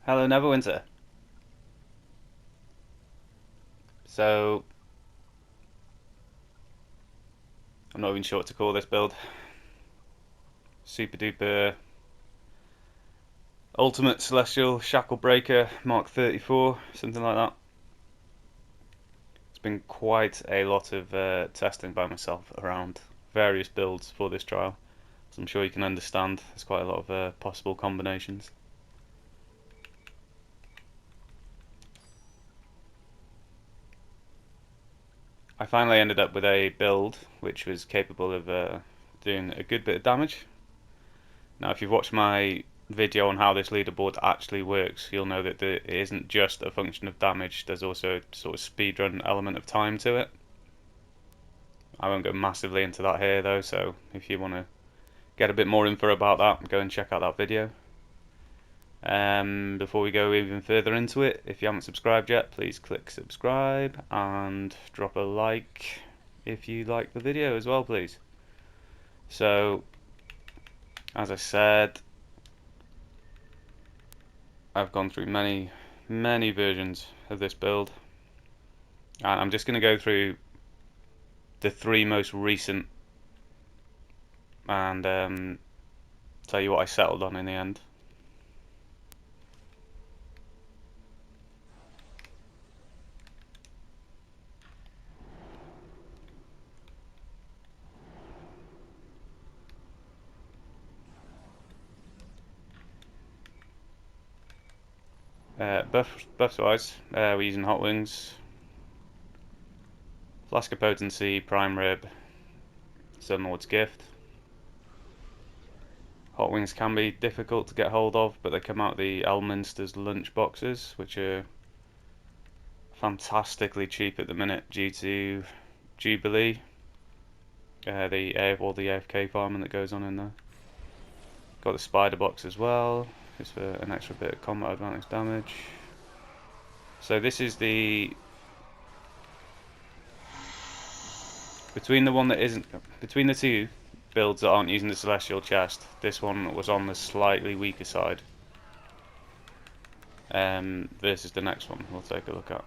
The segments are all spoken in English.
Hello, Neverwinter. So, I'm not even sure what to call this build. Super duper Ultimate Celestial Shackle Breaker Mark 34, something like that. It's been quite a lot of testing by myself around various builds for this trial. So I'm sure you can understand there's quite a lot of possible combinations. I finally ended up with a build which was capable of doing a good bit of damage. Now, if you've watched my video on how this leaderboard actually works, you'll know that it isn't just a function of damage, there's also a sort of speedrun element of time to it. I won't go massively into that here though, so if you want to get a bit more info about that, go and check out that video. Before we go even further into it, if you haven't subscribed yet, please click subscribe and drop a like if you like the video as well, please. So, as I said, I've gone through many versions of this build, and I'm just going to go through the three most recent and tell you what I settled on in the end. Buffs wise, we're using Hot Wings, Flask of Potency, Prime Rib, Sunlord's Gift. Hot Wings can be difficult to get hold of, but they come out the Elminster's lunch boxes, which are fantastically cheap at the minute due to Jubilee, the AFK farming that goes on in there. Got the Spider Box as well, just for an extra bit of combat advantage damage. So this is between the two builds that aren't using the Celestial Chest, this one was on the slightly weaker side versus the next one we'll take a look at.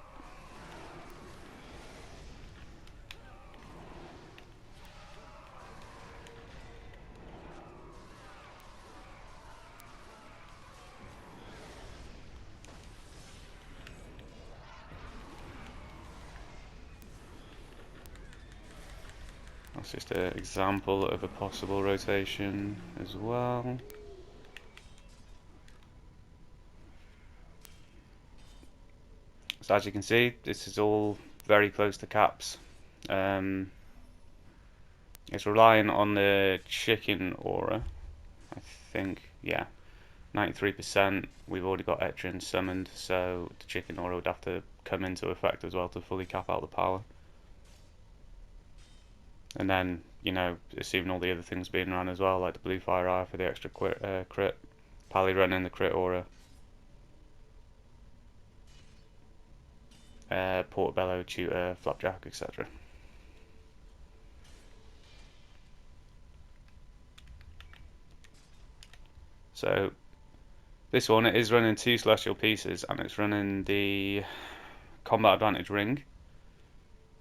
That's just an example of a possible rotation as well. So as you can see, this is all very close to caps. It's relying on the chicken aura, I think, yeah, 93%. We've already got Etrian summoned, so the chicken aura would have to come into effect as well to fully cap out the power. And then, you know, assuming all the other things being run as well, like the blue fire eye for the extra crit, Pally running the crit aura, Portobello, Tutor, Flapjack, etc. So this one, it is running two celestial pieces, and it's running the combat advantage ring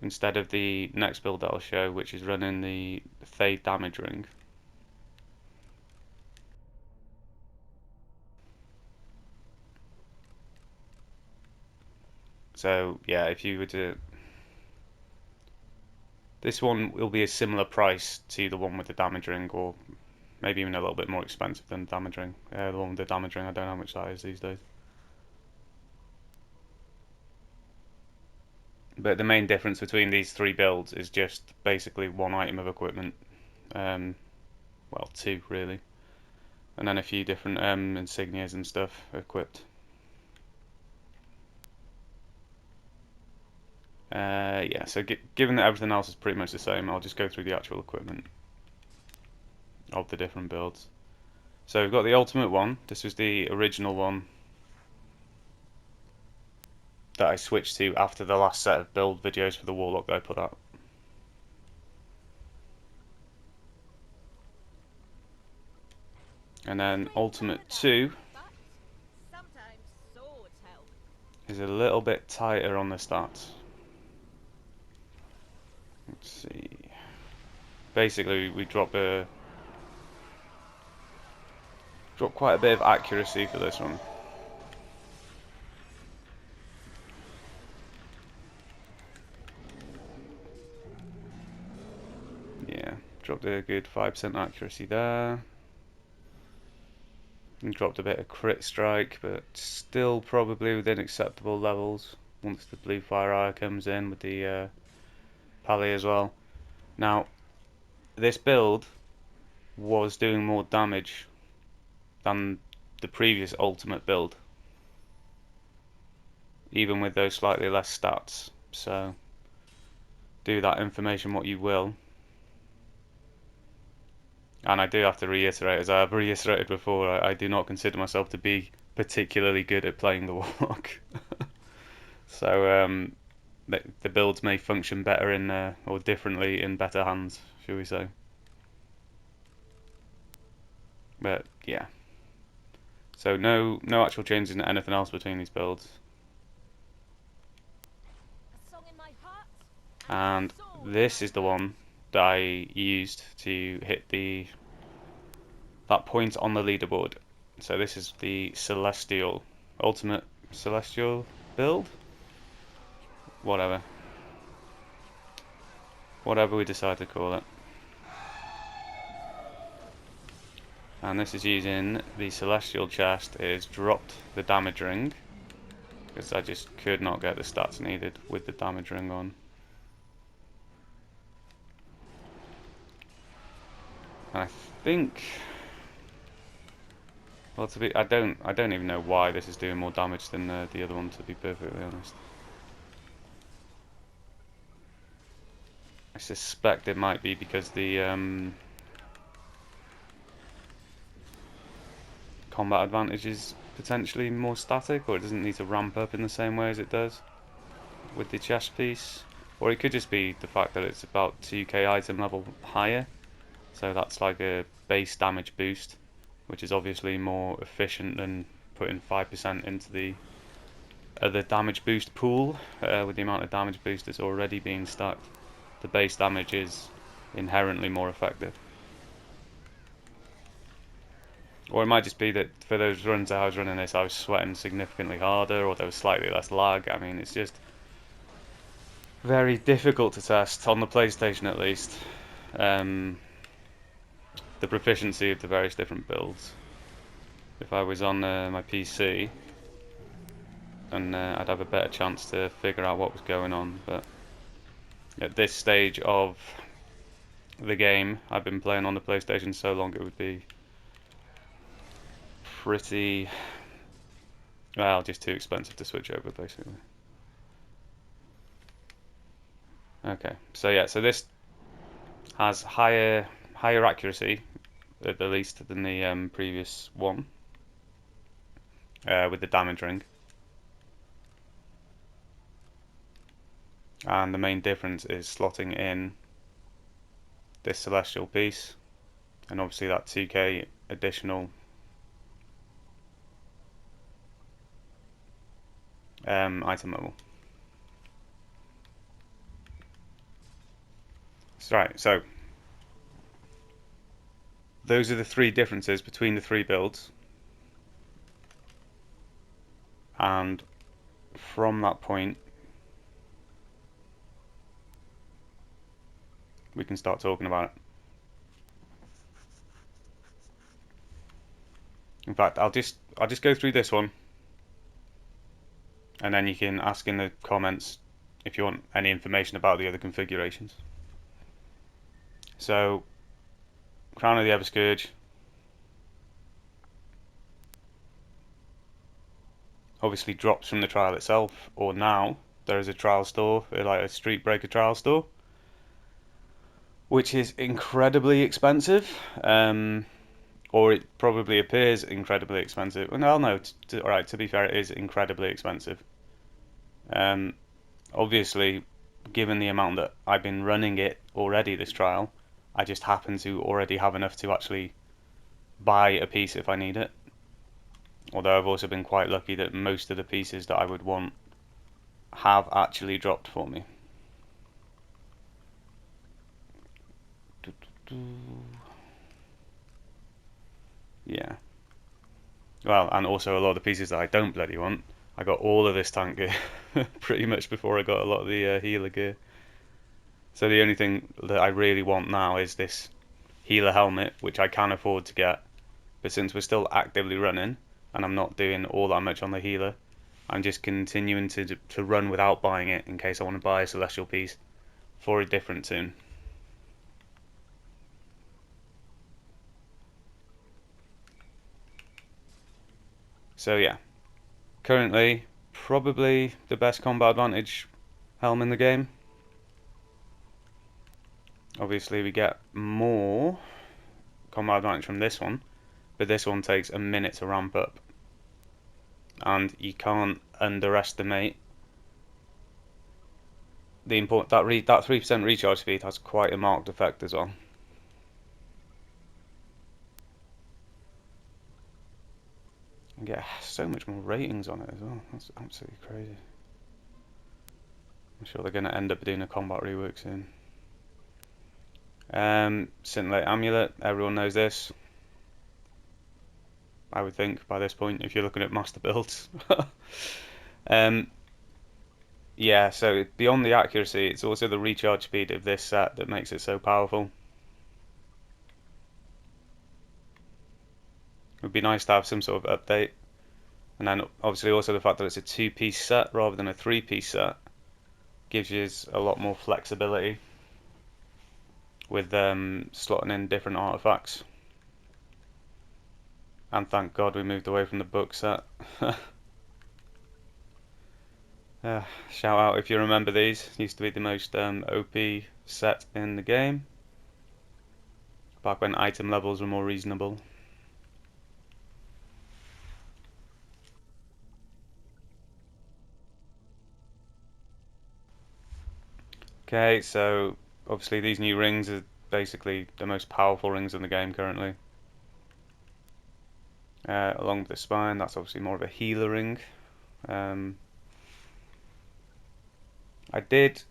instead of the next build that I'll show, which is running the Fade damage ring. So yeah, if you were to, this one will be a similar price to the one with the damage ring, or maybe even a little bit more expensive than the damage ring. The one with the damage ring, I don't know how much that is these days. But the main difference between these three builds is just basically one item of equipment. Well, two really, and then a few different insignias and stuff equipped. Yeah, so given that everything else is pretty much the same, I'll just go through the actual equipment of the different builds. So we've got the ultimate one. This was the original one that I switched to after the last set of build videos for the Warlock that I put out. And then Ultimate 2 is a little bit tighter on the stats. Let's see. Basically, we drop quite a bit of accuracy for this one. Yeah, dropped a good 5% accuracy there. And dropped a bit of crit strike, but still probably within acceptable levels once the blue fire eye comes in with the pally as well. Now, this build was doing more damage than the previous ultimate build, even with those slightly less stats. So, do that information what you will. And I do have to reiterate, as I have reiterated before, I do not consider myself to be particularly good at playing the Warlock. So the builds may function better in or differently in better hands, shall we say. But yeah. So no actual changes in anything else between these builds. And this is the one that I used to hit that point on the leaderboard. So this is the ultimate celestial build. Whatever we decide to call it. And this is using the celestial chest. It has dropped the damage ring because I just could not get the stats needed with the damage ring on. And I think, well, I don't even know why this is doing more damage than the other one, to be perfectly honest. I suspect it might be because the combat advantage is potentially more static, or it doesn't need to ramp up in the same way as it does with the chest piece. Or it could just be the fact that it's about 2k item level higher, so that's like a base damage boost, which is obviously more efficient than putting 5% into the other damage boost pool. With the amount of damage boost that's already being stacked, the base damage is inherently more effective. Or it might just be that for those runs that I was running this, I was sweating significantly harder, or there was slightly less lag. I mean, it's just very difficult to test, on the PlayStation at least, the proficiency of the various different builds. If I was on my PC, then I'd have a better chance to figure out what was going on. But at this stage of the game, I've been playing on the PlayStation so long, it would be pretty, well, just too expensive to switch over, basically. Okay, so yeah, so this has higher accuracy, at the least, than the previous one, with the damage ring. And the main difference is slotting in this celestial piece, and obviously that 2k additional item level. Right, so those are the three differences between the three builds, and from that point we can start talking about it. In fact, I'll just go through this one, and then you can ask in the comments if you want any information about the other configurations. So, Crown of the Everscourge, obviously drops from the trial itself, or now there is a trial store, like a Street Breaker trial store, which is incredibly expensive, or it probably appears incredibly expensive. Well, no, alright, to be fair, it is incredibly expensive. Obviously, given the amount that I've been running it already, this trial, I just happen to already have enough to actually buy a piece if I need it. Although I've also been quite lucky that most of the pieces that I would want have actually dropped for me. Yeah. Well, and also a lot of the pieces that I don't bloody want. I got all of this tank gear pretty much before I got a lot of the healer gear. So the only thing that I really want now is this healer helmet, which I can afford to get. But since we're still actively running, and I'm not doing all that much on the healer, I'm just continuing to run without buying it in case I want to buy a celestial piece for a different tune. So yeah, currently probably the best combat advantage helm in the game. Obviously we get more combat advantage from this one, but this one takes a minute to ramp up, and you can't underestimate the that 3% recharge speed has quite a marked effect as well. And get so much more ratings on it as well. That's absolutely crazy. I'm sure they're going to end up doing a combat rework soon. Scintillate Amulet, everyone knows this. I would think by this point, if you're looking at master builds. Yeah, so beyond the accuracy, it's also the recharge speed of this set that makes it so powerful. It would be nice to have some sort of update. And then obviously also the fact that it's a 2-piece set rather than a 3-piece set gives you a lot more flexibility with slotting in different artifacts. And thank God we moved away from the book set. Shout out if you remember these. Used to be the most OP set in the game. Back when item levels were more reasonable. Okay, so obviously these new rings are basically the most powerful rings in the game currently. Along the spine, that's obviously more of a healer ring. I did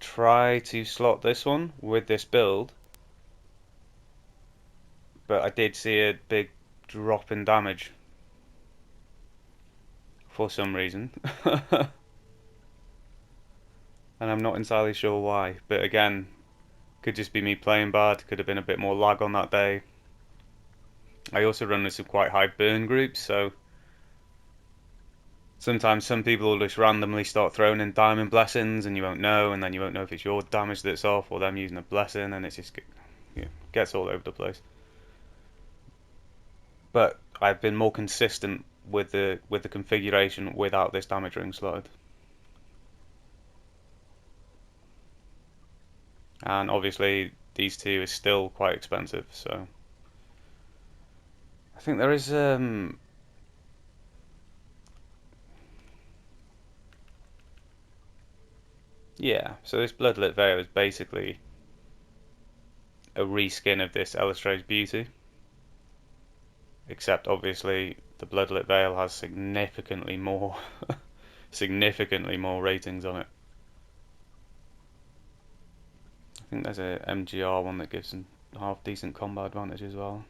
try to slot this one with this build, but I did see a big drop in damage for some reason. And I'm not entirely sure why, but again, could just be me playing bad, could have been a bit more lag on that day. I also run with some quite high burn groups, so sometimes some people will just randomly start throwing in diamond blessings and you won't know, and then you won't know if it's your damage that's off or them using a blessing, and it just gets all over the place. But I've been more consistent with the configuration without this damage ring slotted. And obviously these two are still quite expensive, so I think there is yeah, so this Bloodlit Veil is basically a reskin of this Illustrated Beauty, except obviously the Bloodlit Veil has significantly more significantly more ratings on it. I think there's a MGR one that gives some half decent combat advantage as well.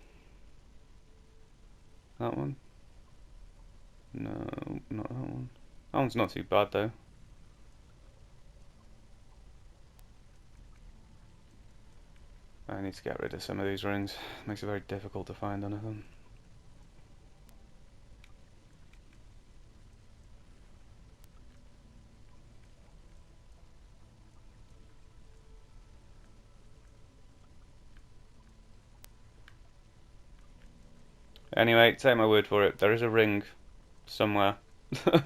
That one? No, not that one. That one's not too bad though. I need to get rid of some of these rings. Makes it very difficult to find one of them. Anyway, take my word for it. There is a ring somewhere.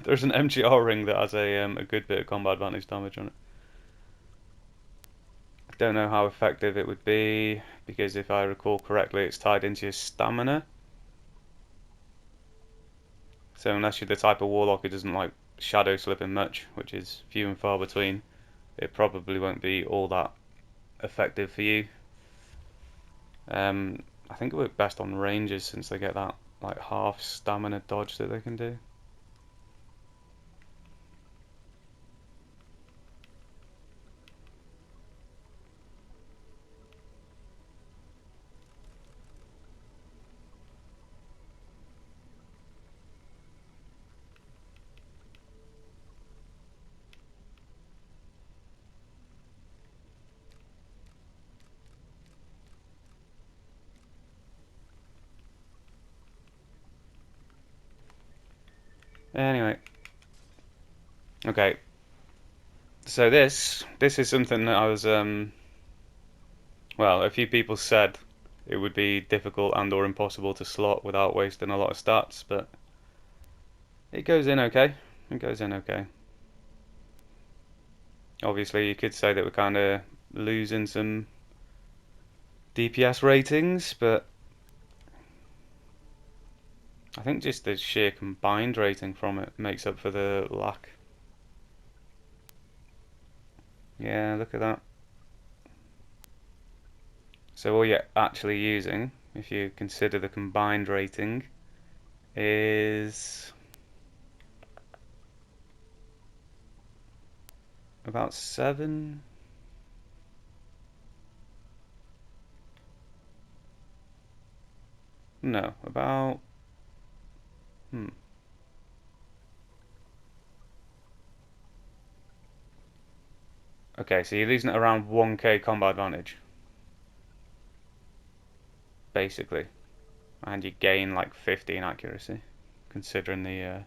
There's an MGR ring that has a good bit of combat advantage damage on it. I don't know how effective it would be, because if I recall correctly, it's tied into your stamina. So unless you're the type of Warlock who doesn't like shadow slipping much, which is few and far between, it probably won't be all that effective for you. I think it works best on rangers since they get that like half stamina dodge that they can do. Anyway, okay. So this is something that I was well, a few people said it would be difficult and or impossible to slot without wasting a lot of stats, but it goes in okay. It goes in okay. Obviously, you could say that we're kind of losing some DPS ratings, but I think just the sheer combined rating from it makes up for the lack. Yeah, look at that. So all you're actually using, if you consider the combined rating, is about 7. No, about Okay, so you're losing at around 1k combat advantage, basically, and you gain like 15 accuracy, considering the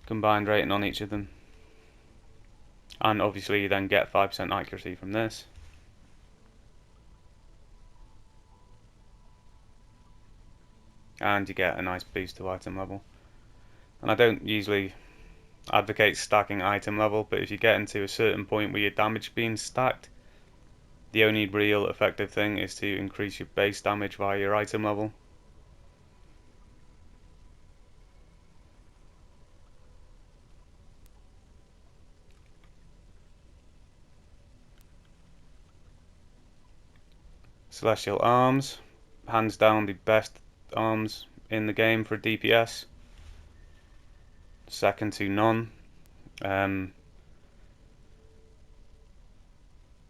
combined rating on each of them. And obviously you then get 5% accuracy from this. And you get a nice boost to item level. And I don't usually advocate stacking item level, but if you get into a certain point where your damage being stacked, the only real effective thing is to increase your base damage via your item level. Celestial Arms, hands down the best arms in the game for DPS. Second to none. The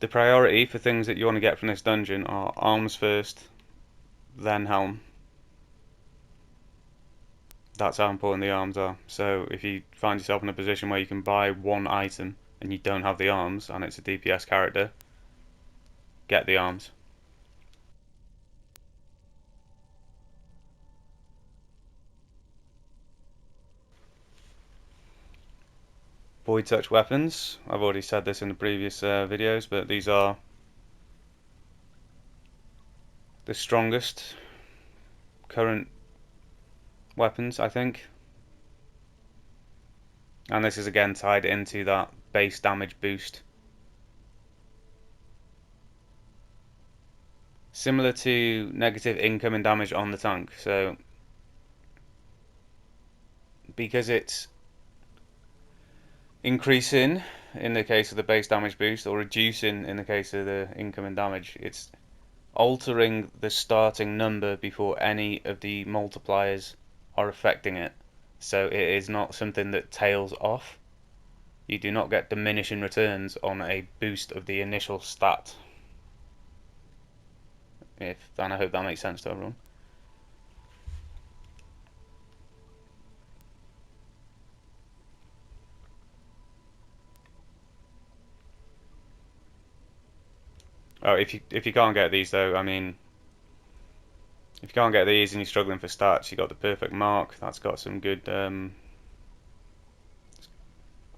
priority for things that you want to get from this dungeon are arms first, then helm. That's how important the arms are. So if you find yourself in a position where you can buy one item and you don't have the arms and it's a DPS character, get the arms. Void Touch weapons. I've already said this in the previous videos, but these are the strongest current weapons, I think. And this is again tied into that base damage boost. Similar to negative incoming damage on the tank. So because it's increasing in the case of the base damage boost or reducing in the case of the incoming damage, it's altering the starting number before any of the multipliers are affecting it. So it is not something that tails off. You do not get diminishing returns on a boost of the initial stat. And I hope that makes sense to everyone. Oh, if you can't get these though, I mean, if you can't get these and you're struggling for stats, you got the perfect mark. That's got some good,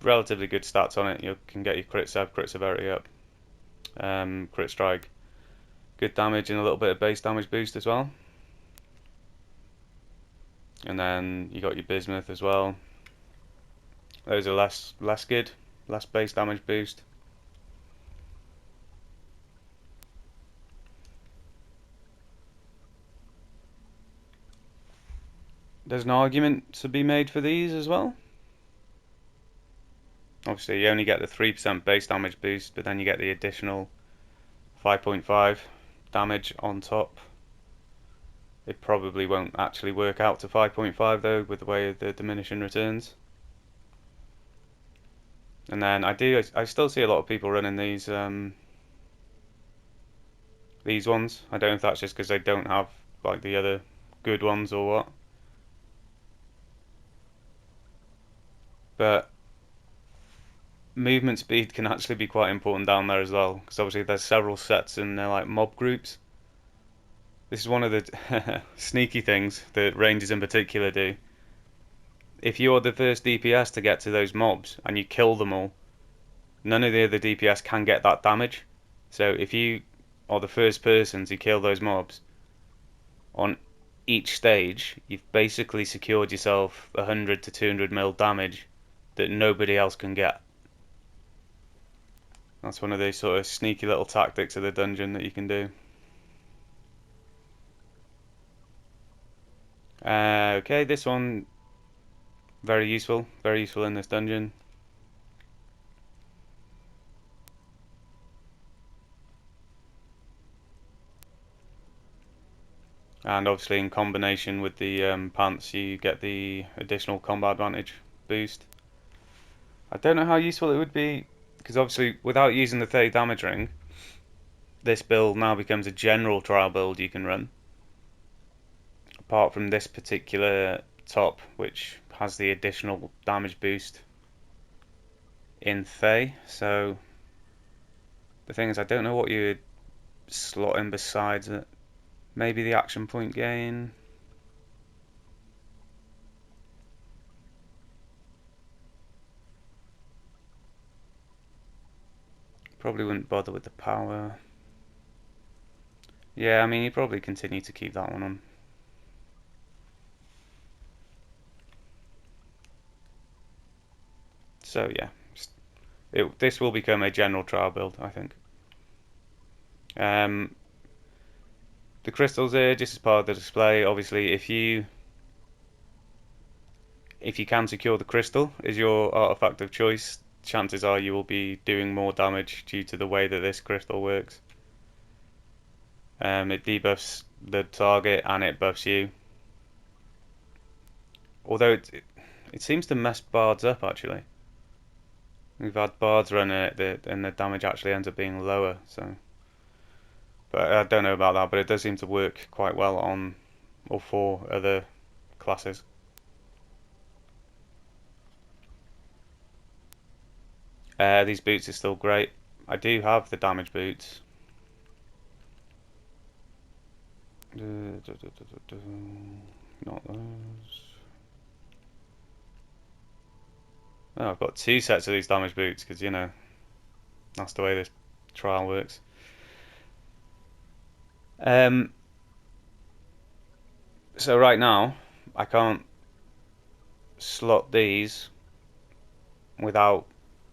relatively good stats on it. You can get your crit save, crit severity up, crit strike, good damage, and a little bit of base damage boost as well. And then you got your bismuth as well. Those are less good, less base damage boost. There's an argument to be made for these as well. Obviously, you only get the 3% base damage boost, but then you get the additional 5.5 damage on top. It probably won't actually work out to 5.5 though, with the way the diminishing returns. And then I still see a lot of people running these ones. I don't know if that's just because they don't have like the other good ones or what. But movement speed can actually be quite important down there as well, because obviously there's several sets in there like mob groups. This is one of the sneaky things that rangers in particular do. If you're the first DPS to get to those mobs and you kill them all, none of the other DPS can get that damage. So if you are the first person to kill those mobs on each stage, you've basically secured yourself 100 to 200 mil damage that nobody else can get. That's one of those sort of sneaky little tactics of the dungeon that you can do. Okay, this one very useful in this dungeon. And obviously in combination with the pants you get the additional combat advantage boost. I don't know how useful it would be, because obviously without using the 30 damage ring, this build now becomes a general trial build you can run. Apart from this particular top, which has the additional damage boost in Thay. So the thing is, I don't know what you would slot in besides it. Maybe the action point gain. Probably wouldn't bother with the power. Yeah, I mean, you'd probably continue to keep that one on. So yeah, this will become a general trial build, I think. The crystals here, just as part of the display. Obviously, if you can secure the crystal as your artifact of choice, chances are you will be doing more damage due to the way that this crystal works. It debuffs the target and it buffs you. Although it seems to mess bards up actually. We've had bards running it and the damage actually ends up being lower. So, but I don't know about that. But it does seem to work quite well on all four other classes. These boots are still great. I do have the damage boots. Not those. Oh, I've got two sets of these damage boots because, you know, that's the way this trial works. So right now, I can't slot these without...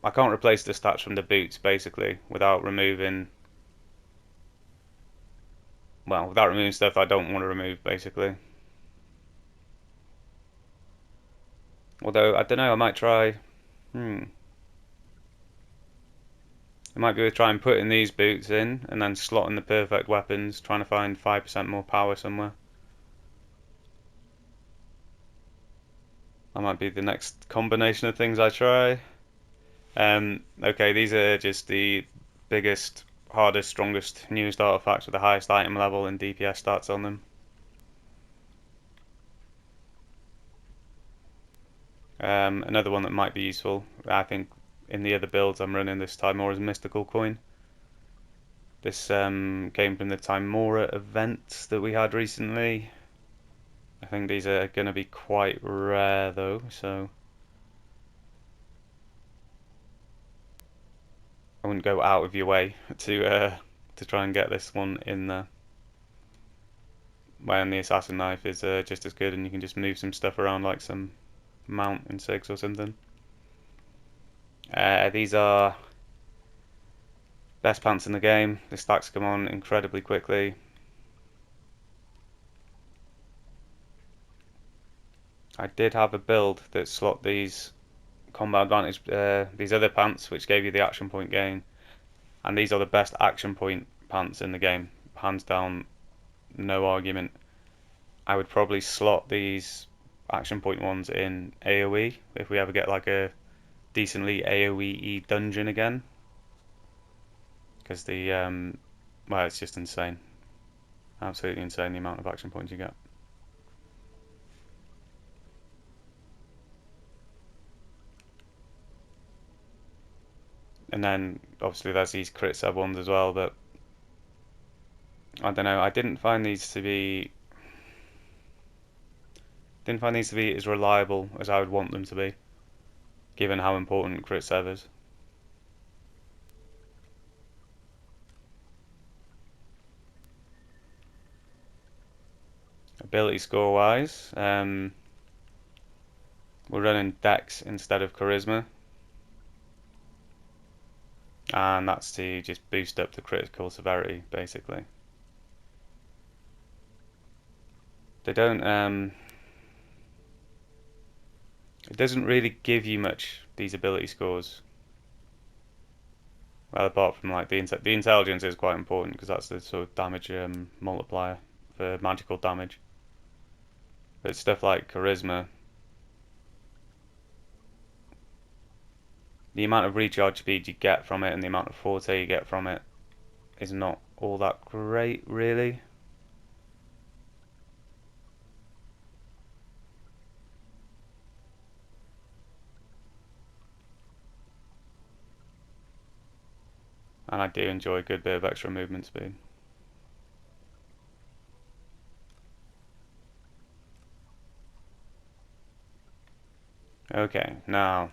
I can't replace the stats from the boots, basically, without removing... Well, without removing stuff I don't want to remove, basically. Although, I don't know, I might try... I might be able to try and putting these boots in, and then slotting the perfect weapons, trying to find 5% more power somewhere. That might be the next combination of things I try. Okay, these are just the biggest, hardest, strongest, newest artifacts with the highest item level and DPS stats on them. Another one that might be useful, I think, in the other builds I'm running this time more, is Mystical Coin. This came from the Timora event that we had recently. I think these are going to be quite rare though, so I wouldn't go out of your way to try and get this one in there. When the assassin knife is just as good, and you can just move some stuff around like some mount in 6 or something. These are best pants in the game. The stacks come on incredibly quickly. I did have a build that slot these combat advantage, these other pants, which gave you the action point gain, and these are the best action point pants in the game, hands down, no argument. I would probably slot these action point ones in AoE if we ever get like a decently AoE dungeon again, because the well, it's just insane, absolutely insane the amount of action points you get. And then obviously there's these crit sub ones as well, but I don't know. I didn't find these to be as reliable as I would want them to be, given how important crit sev is. Ability score wise, we're running Dex instead of Charisma, and that's to just boost up the critical severity, basically. They don't, it doesn't really give you much, these ability scores. Well, apart from like the intelligence is quite important because that's the sort of damage multiplier for magical damage. But stuff like Charisma, the amount of recharge speed you get from it and the amount of forte you get from it is not all that great, really. And I do enjoy a good bit of extra movement speed. Okay, now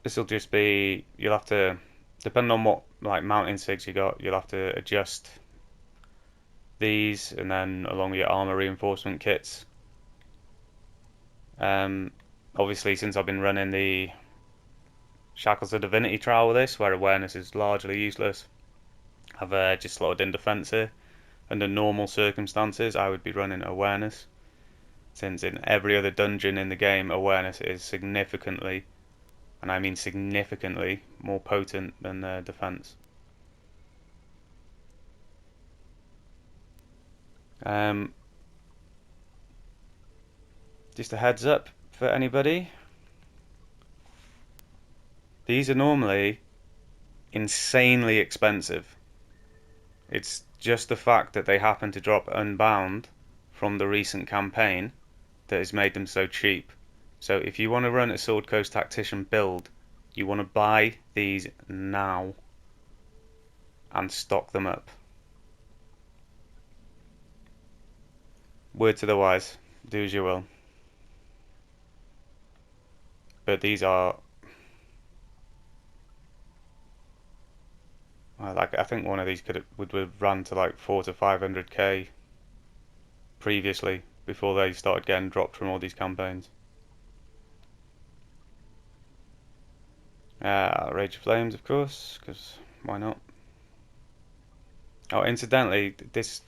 this will just be, you'll have to, depending on what like mountain sigs you got, you'll have to adjust these and then along with your armor reinforcement kits. Obviously, since I've been running the Shackles of Divinity trial with this, where awareness is largely useless, I've just slotted in defense here. Under normal circumstances, I would be running awareness, since in every other dungeon in the game, awareness is significantly, and I mean significantly, more potent than defense. Just a heads up for anybody. These are normally insanely expensive. It's just the fact that they happen to drop unbound from the recent campaign that has made them so cheap. So if you want to run a Sword Coast Tactician build, you want to buy these now and stock them up. Word to the wise, do as you will. But these are, like, I think one of these would have run to like 400 to 500k previously before they started getting dropped from all these campaigns. Rage of Flames, of course, because why not? Oh, incidentally, these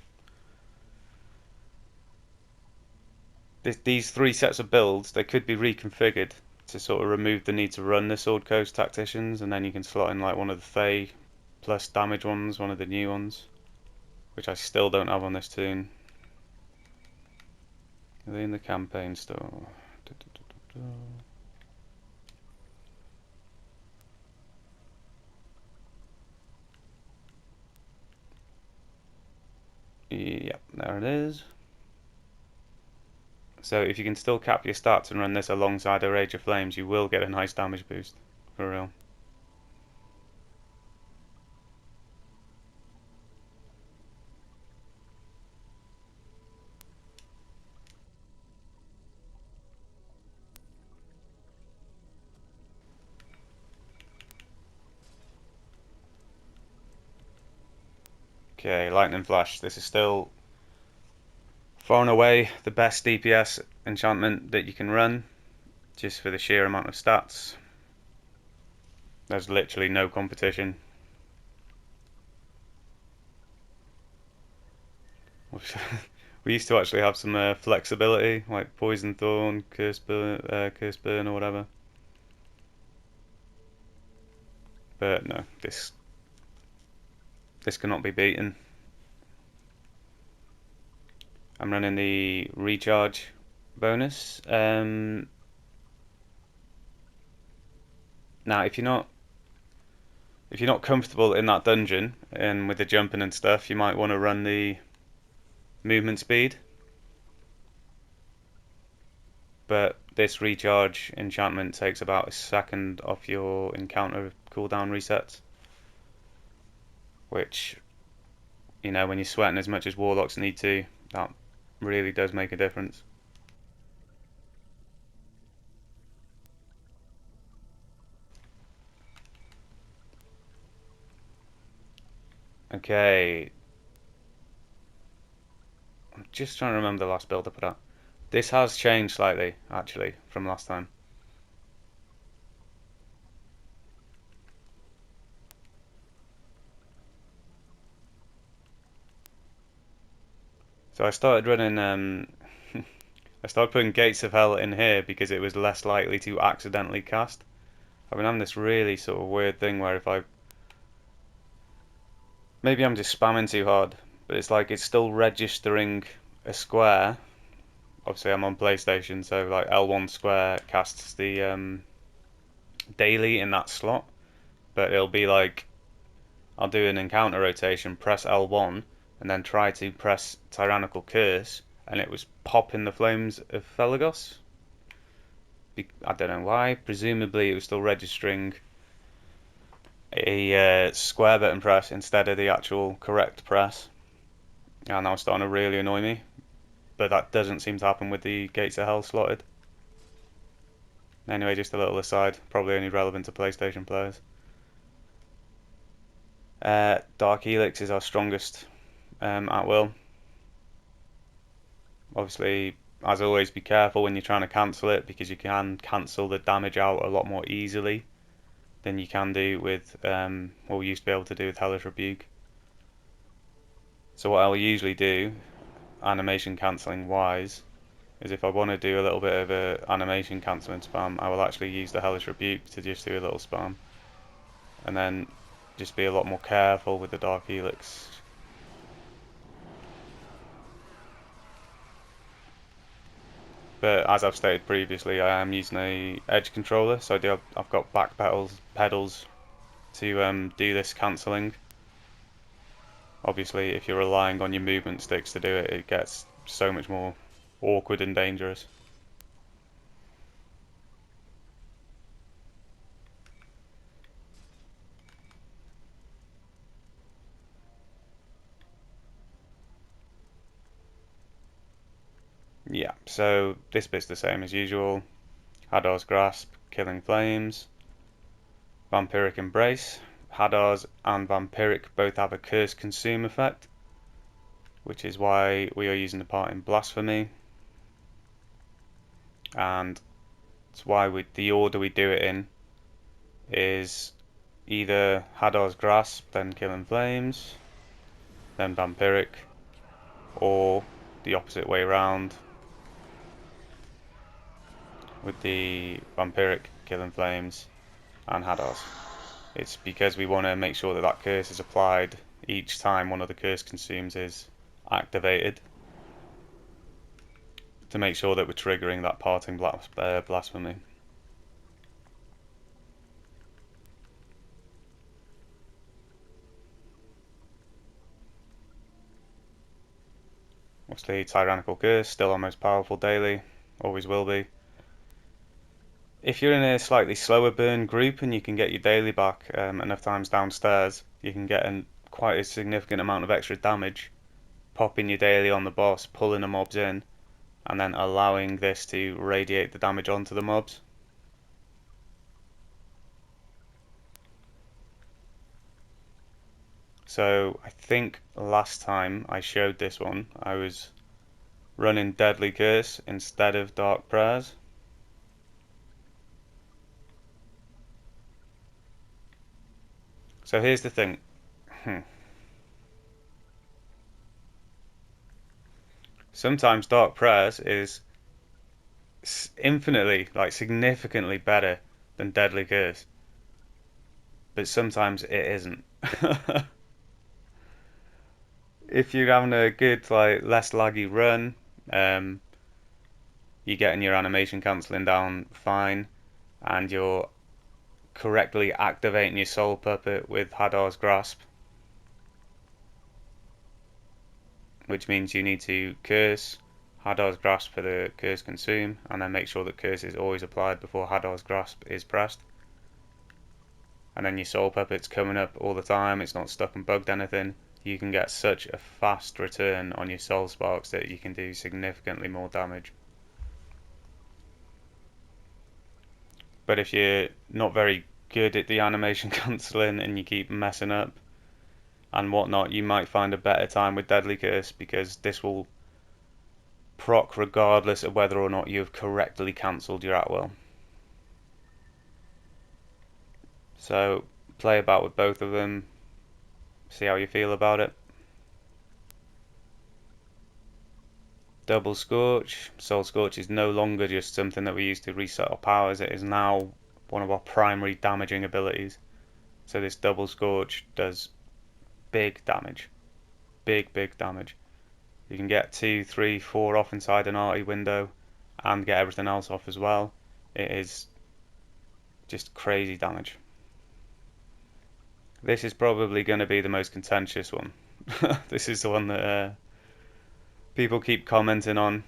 three sets of builds, they could be reconfigured to sort of remove the need to run the Sword Coast Tacticians, and then you can slot in like one of the Thay plus damage ones, one of the new ones, which I still don't have on this tune. Are they in the campaign store? Yep, there it is. So if you can still cap your stats and run this alongside a Rage of Flames, you will get a nice damage boost, for real. Okay, Lightning Flash. This is still far and away the best DPS enchantment that you can run, just for the sheer amount of stats. There's literally no competition. We used to actually have some flexibility, like Poison Thorn, Curse Burn, or whatever. But no, this cannot be beaten. I'm running the recharge bonus. Now, if you're not comfortable in that dungeon and with the jumping and stuff, you might want to run the movement speed. But this recharge enchantment takes about a second off your encounter cooldown resets, which, you know, when you're sweating as much as Warlocks need to, that really does make a difference. Okay, I'm just trying to remember the last build I put out. This has changed slightly, actually, from last time. So I started running, I started putting Gates of Hell in here because it was less likely to accidentally cast. I've been having this really sort of weird thing where if I... Maybe I'm just spamming too hard, but it's like it's still registering a square. Obviously I'm on PlayStation, so like L1 square casts the daily in that slot, but it'll be like I'll do an encounter rotation, press L1, and then try to press Tyrannical Curse, and it was popping the Flames of Felagos. I don't know why. Presumably it was still registering a square button press instead of the actual correct press, and that was starting to really annoy me. But that doesn't seem to happen with the Gates of Hell slotted. Anyway, just a little aside, probably only relevant to PlayStation players. Dark Helix is our strongest at will. Obviously, as always, be careful when you're trying to cancel it, because you can cancel the damage out a lot more easily than you can do with what we used to be able to do with Hellish Rebuke. So what I'll usually do, animation cancelling wise, is if I want to do a little bit of a animation cancelling spam, I will actually use the Hellish Rebuke to just do a little spam, and then just be a lot more careful with the Dark Helix. But as I've stated previously, I am using a edge controller, so I've got back pedals to do this cancelling. Obviously, if you're relying on your movement sticks to do it, it gets so much more awkward and dangerous. Yeah, so this bit's the same as usual. Hadar's Grasp, Killing Flames, Vampiric Embrace. Hadar's and Vampiric both have a Curse Consume effect, which is why we are using the part in Blasphemy, and it's why the order we do it in is either Hadar's Grasp, then Killing Flames, then Vampiric, or the opposite way around with the Vampiric, Killing Flames, and Hadar's. It's because we want to make sure that that curse is applied each time one of the Curse Consumes is activated, to make sure that we're triggering that parting Blasphemy. Obviously, Tyrannical Curse, still our most powerful daily, always will be. If you're in a slightly slower burn group and you can get your daily back enough times downstairs, you can get quite a significant amount of extra damage, popping your daily on the boss, pulling the mobs in, and then allowing this to radiate the damage onto the mobs. So I think last time I showed this one, I was running Deadly Curse instead of Dark Prayers. So here's the thing. Sometimes Dark Prayers is infinitely, like significantly better than Deadly Curse, but sometimes it isn't. If you're having a good, like, less laggy run, you're getting your animation cancelling down fine, and you're correctly activating your Soul Puppet with Hadar's Grasp, which means you need to curse Hadar's Grasp for the Curse Consume, and then make sure that Curse is always applied before Hadar's Grasp is pressed. and then your soul puppet's coming up all the time, it's not stuck and bugged anything, you can get such a fast return on your soul sparks that you can do significantly more damage. But if you're not very good at the animation cancelling and you keep messing up and whatnot, you might find a better time with Deadly Curse, because this will proc regardless of whether or not you've correctly cancelled your at-will. So play about with both of them, see how you feel about it. Double Scorch. Soul Scorch is no longer just something that we use to reset our powers, it is now one of our primary damaging abilities. So this Double Scorch does big damage. Big damage. You can get 2, 3, 4 off inside an arty window and get everything else off as well. It is just crazy damage. This is probably going to be the most contentious one. This is the one that people keep commenting on.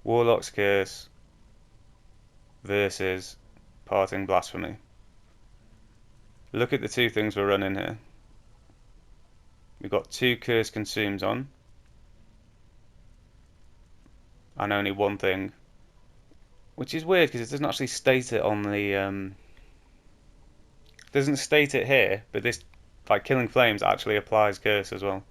Warlock's Curse versus Parting Blasphemy. Look at the two things we're running here. We've got 2 Curse Consumes on, and only one thing, which is weird because it doesn't actually state it on the doesn't state it here, but this, like, Killing Flames actually applies Curse as well.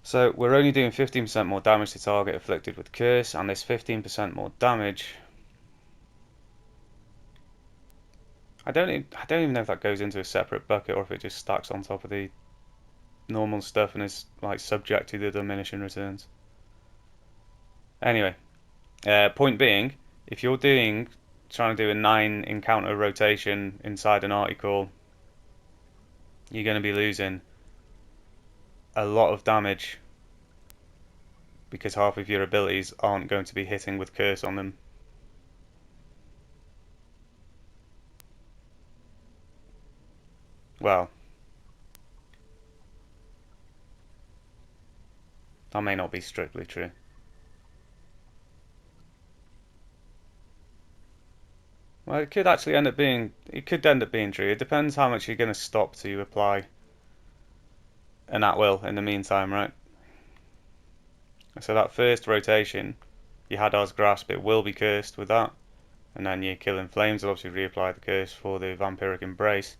So we're only doing 15% more damage to target afflicted with Curse, and this 15% more damage, I don't even know if that goes into a separate bucket or if it just stacks on top of the normal stuff and is like subject to the diminishing returns. Anyway, point being, if you're trying to do a 9 encounter rotation inside an article, you're going to be losing a lot of damage because half of your abilities aren't going to be hitting with Curse on them. Well, that may not be strictly true. Well, it could actually end up being true. It depends how much you're going to stop to apply an at-will in the meantime, right? So that first rotation, you had Oz Grasp, it will be cursed with that. And then your Killing Flames will obviously reapply the curse for the Vampiric Embrace.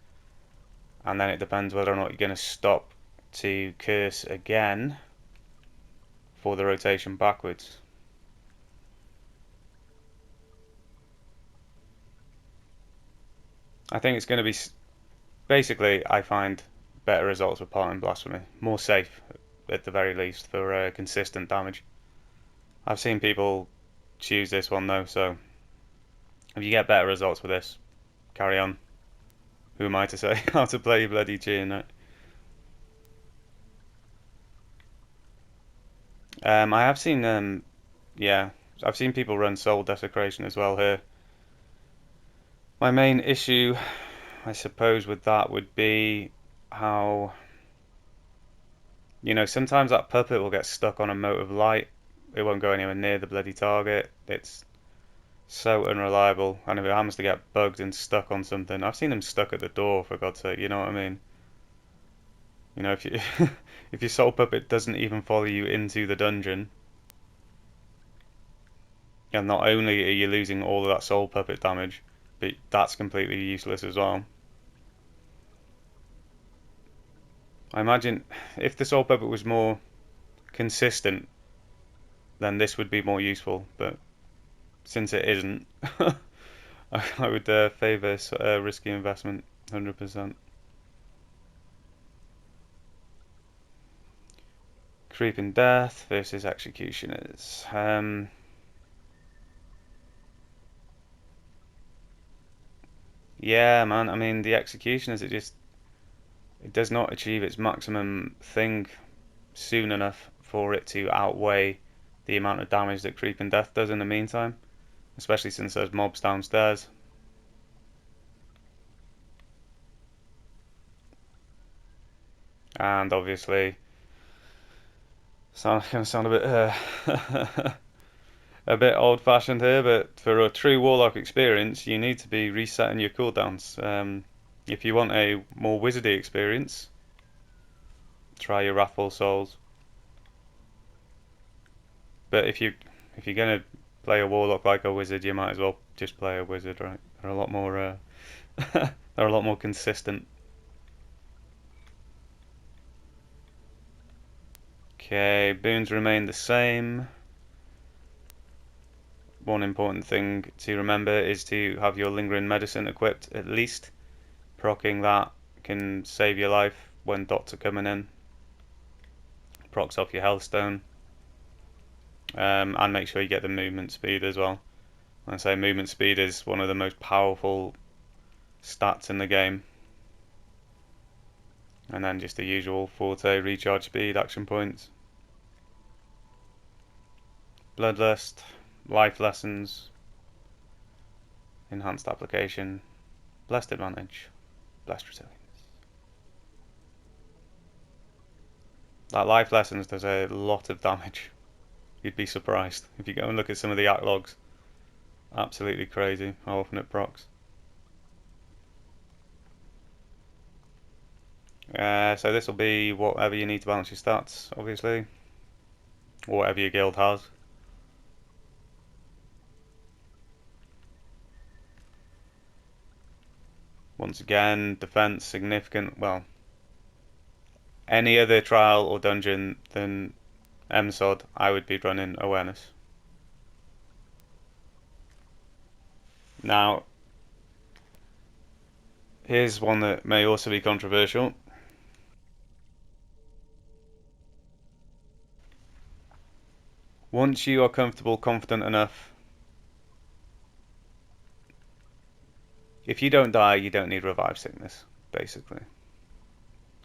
And then it depends whether or not you're going to stop to curse again for the rotation backwards. I think it's going to be, basically, I find better results with Parting Blasphemy. More safe, at the very least, for consistent damage. I've seen people choose this one though, so if you get better results with this, carry on. Who am I to say how to play bloody tune, right? I have seen, yeah, I've seen people run Soul Desecration as well here. My main issue, I suppose, with that would be how, you know, sometimes that puppet will get stuck on a mote of light. It won't go anywhere near the bloody target. It's so unreliable, and if it happens to get bugged and stuck on something, I've seen them stuck at the door, for God's sake, you know what I mean? You know, if you if your soul puppet doesn't even follow you into the dungeon, and not only are you losing all of that soul puppet damage, but that's completely useless as well. I imagine if the soul puppet was more consistent, then this would be more useful, but since it isn't, I would favour risky investment 100%. Creeping Death versus Executioners. Yeah, man, I mean, the Executioners, it does not achieve its maximum thing soon enough for it to outweigh the amount of damage that Creeping Death does in the meantime, especially since there's mobs downstairs. And obviously, Gonna sound a bit a bit old-fashioned here, but for a true Warlock experience, you need to be resetting your cooldowns. If you want a more wizardy experience, try your Wrathful Souls. But if you're gonna play a Warlock like a wizard, you might as well just play a wizard, right? They're a lot more they're a lot more consistent. Okay, boons remain the same. One important thing to remember is to have your lingering medicine equipped at least. Proccing that can save your life when dots are coming in. Procs off your health stone. And make sure you get the movement speed as well. I say movement speed is one of the most powerful stats in the game. And then just the usual forte, recharge speed, action points. Bloodlust, life lessons, enhanced application, blessed advantage, blessed resilience. That life lessons does a lot of damage. You'd be surprised if you go and look at some of the act logs. Absolutely crazy how often it procs. So this will be whatever you need to balance your stats, obviously, or whatever your guild has. Once again, defense significant. Well, any other trial or dungeon than MSOD, I would be running awareness. Now, here's one that may also be controversial. Once you are comfortable, confident enough, if you don't die, you don't need revive sickness, basically.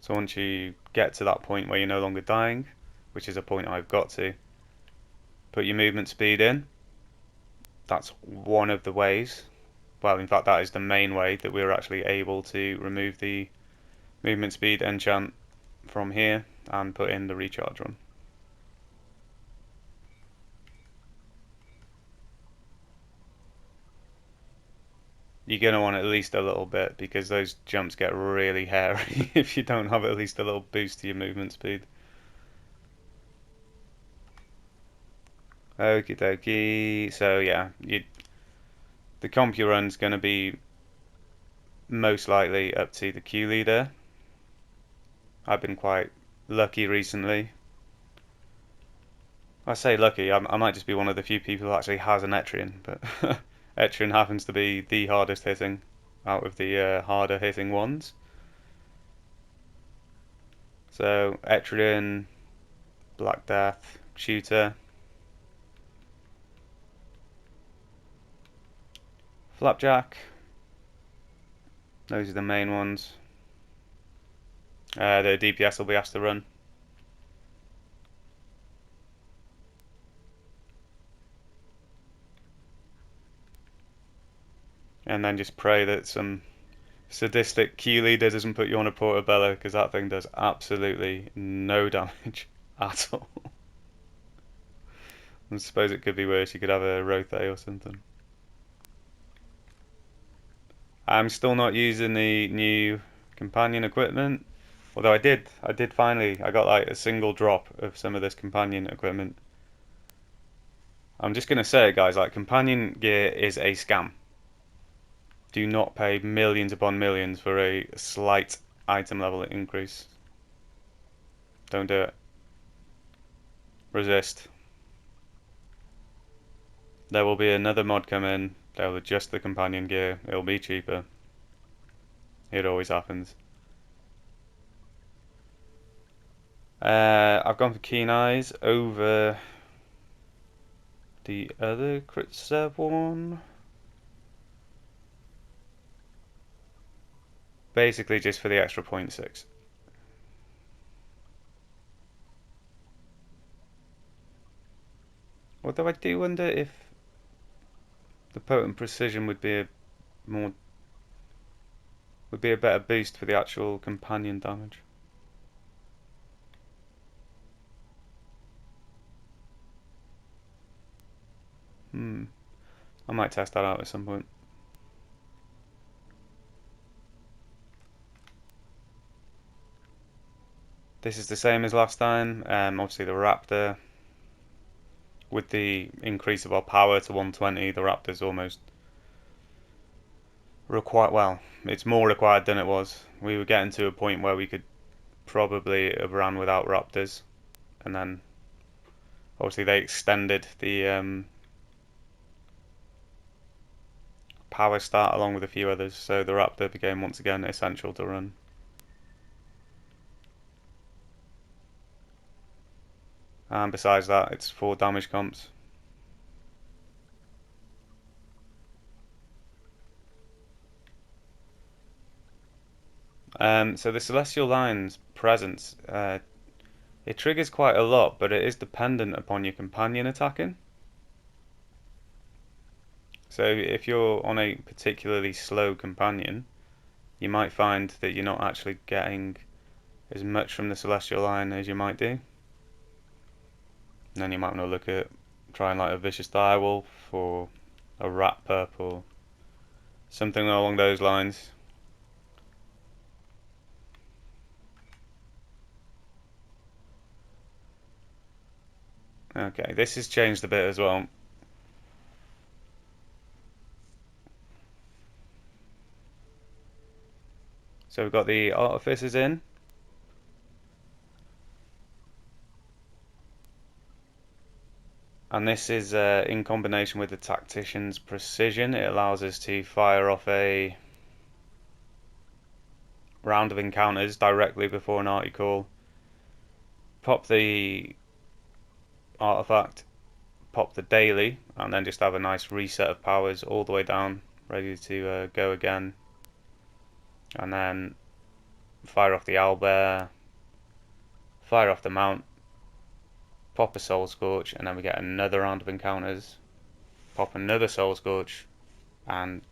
So once you get to that point where you're no longer dying, which is a point I've got to, put your movement speed in. That's one of the ways. Well, in fact, that is the main way that we're actually able to remove the movement speed enchant from here and put in the recharge run. You're going to want at least a little bit because those jumps get really hairy if you don't have at least a little boost to your movement speed. Okie dokie. So yeah, the comp you run's going to be most likely up to the queue leader. I've been quite lucky recently. I say lucky, I might just be one of the few people who actually has an Etrian, but Etrian happens to be the hardest hitting out of the harder hitting ones. So Etrian, Black Death, Shooter, Flapjack. Those are the main ones. The DPS will be asked to run. And then just pray that some sadistic queue leader doesn't put you on a Portobello, because that thing does absolutely no damage at all. I suppose it could be worse, you could have a Rothe or something. I'm still not using the new companion equipment, although I did finally, I got like a single drop of some of this companion equipment. I'm just gonna say, guys, like, companion gear is a scam. Do not pay millions upon millions for a slight item level increase. Don't do it. Resist. There will be another mod come in, they'll adjust the companion gear, it'll be cheaper. It always happens. I've gone for Keen Eyes over the other crit serve one. Basically just for the extra 0.6. Although I do wonder if the potent precision would be a better boost for the actual companion damage. I might test that out at some point. This is the same as last time. Obviously the Raptor, with the increase of our power to 120, the Raptor's almost required. Well, it's more required than it was. We were getting to a point where we could probably have ran without Raptors, and then obviously they extended the power stat along with a few others, so the Raptor became once again essential to run. And besides that, it's 4 damage comps. So the Celestial Line's presence, it triggers quite a lot, but it is dependent upon your companion attacking. So if you're on a particularly slow companion, you might find that you're not actually getting as much from the Celestial Line as you might do. And then you might want to look at trying like a Vicious Direwolf or a Rat Pup or something along those lines. Okay, this has changed a bit as well. So we've got the Artificers in. And this is in combination with the Tactician's Precision. It allows us to fire off a round of encounters directly before an arty call. Pop the artifact, pop the daily, and then just have a nice reset of powers all the way down, ready to go again. And then fire off the owlbear, fire off the mount, pop a soul scorch, and then we get another round of encounters. Pop another soul scorch, and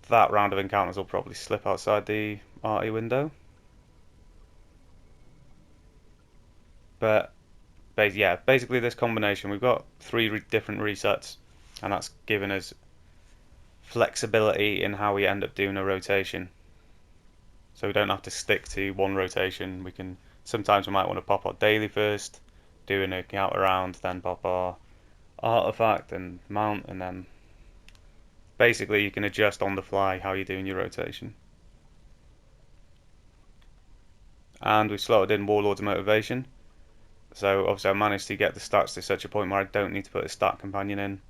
that round of encounters will probably slip outside the arty window. But yeah, basically this combination, we've got 3 different resets, and that's given us flexibility in how we end up doing a rotation. So we don't have to stick to one rotation. We can sometimes we might want to pop our daily first, do an encounter round, then pop our artifact and mount, and then basically you can adjust on the fly how you're doing your rotation. And we've slotted in Warlord's Motivation. So obviously I managed to get the stats to such a point where I don't need to put a stat companion in.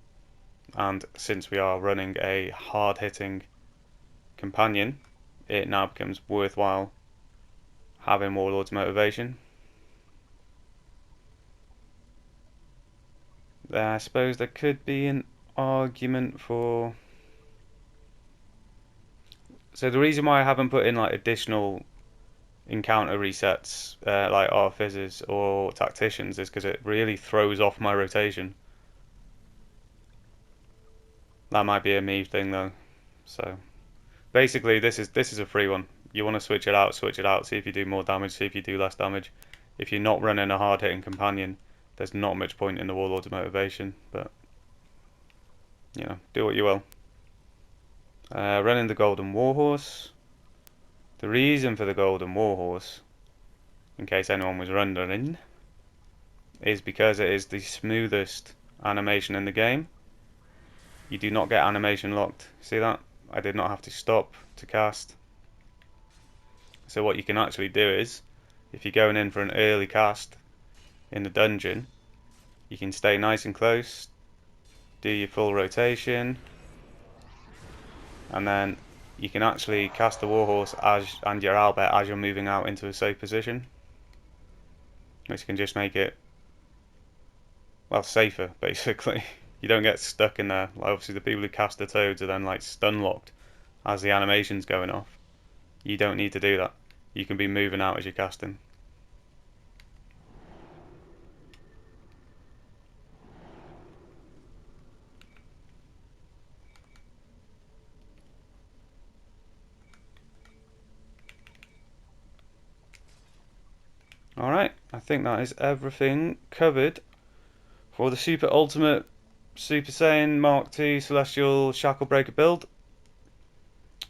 And since we are running a hard-hitting companion, it now becomes worthwhile having Warlord's Motivation. I suppose there could be an argument for... So the reason why I haven't put in like additional encounter resets like Artificers or Tacticians is because it really throws off my rotation. That might be a me thing though. So basically this is a free one. You want to switch it out, see if you do more damage, see if you do less damage. If you're not running a hard hitting companion, there's not much point in the Warlord's Motivation, but you know, do what you will. Running the Golden Warhorse. The reason for the Golden Warhorse, in case anyone was wondering, is because it is the smoothest animation in the game. You do not get animation locked. See that? I did not have to stop to cast. So what you can actually do is, if you're going in for an early cast in the dungeon, you can stay nice and close, do your full rotation, and then you can actually cast the Warhorse and your owlbear as you're moving out into a safe position, which can just make it, well, safer basically. You don't get stuck in there. Like obviously the people who cast the toads are then like stun locked as the animation's going off. You don't need to do that. You can be moving out as you're casting. Alright, I think that is everything covered for the Super Ultimate Super Saiyan Mark II Celestial Shackle Breaker build.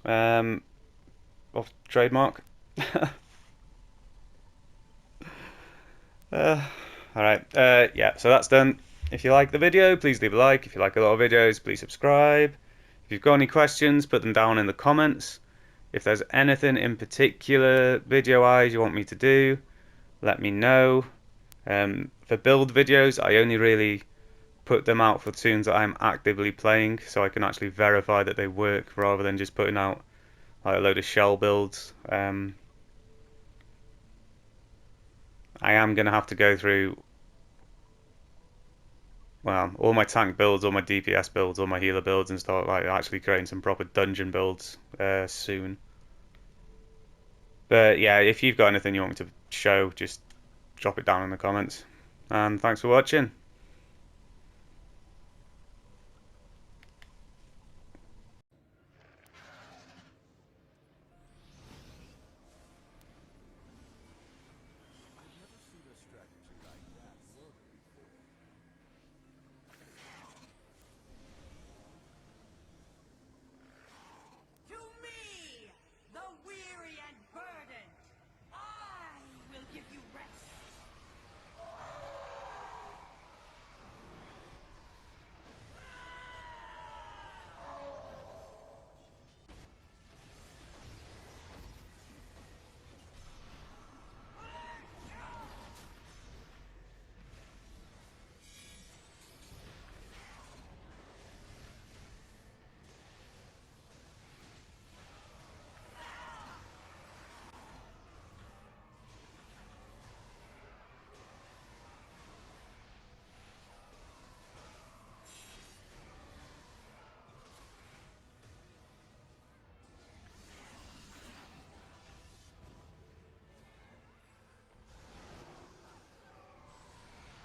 Off trademark. uh, Alright, yeah, so that's done. If you like the video, please leave a like. If you like a lot of videos, please subscribe. If you've got any questions, put them down in the comments. If there's anything in particular video-wise you want me to do, let me know. For build videos, I only really put them out for tunes that I'm actively playing, so I can actually verify that they work rather than just putting out like a load of shell builds. I am going to have to go through, well, all my tank builds, all my DPS builds, all my healer builds, and start like actually creating some proper dungeon builds soon. But yeah, if you've got anything you want me to show, just drop it down in the comments. And thanks for watching. To me, the weary and burdened, I will give you rest.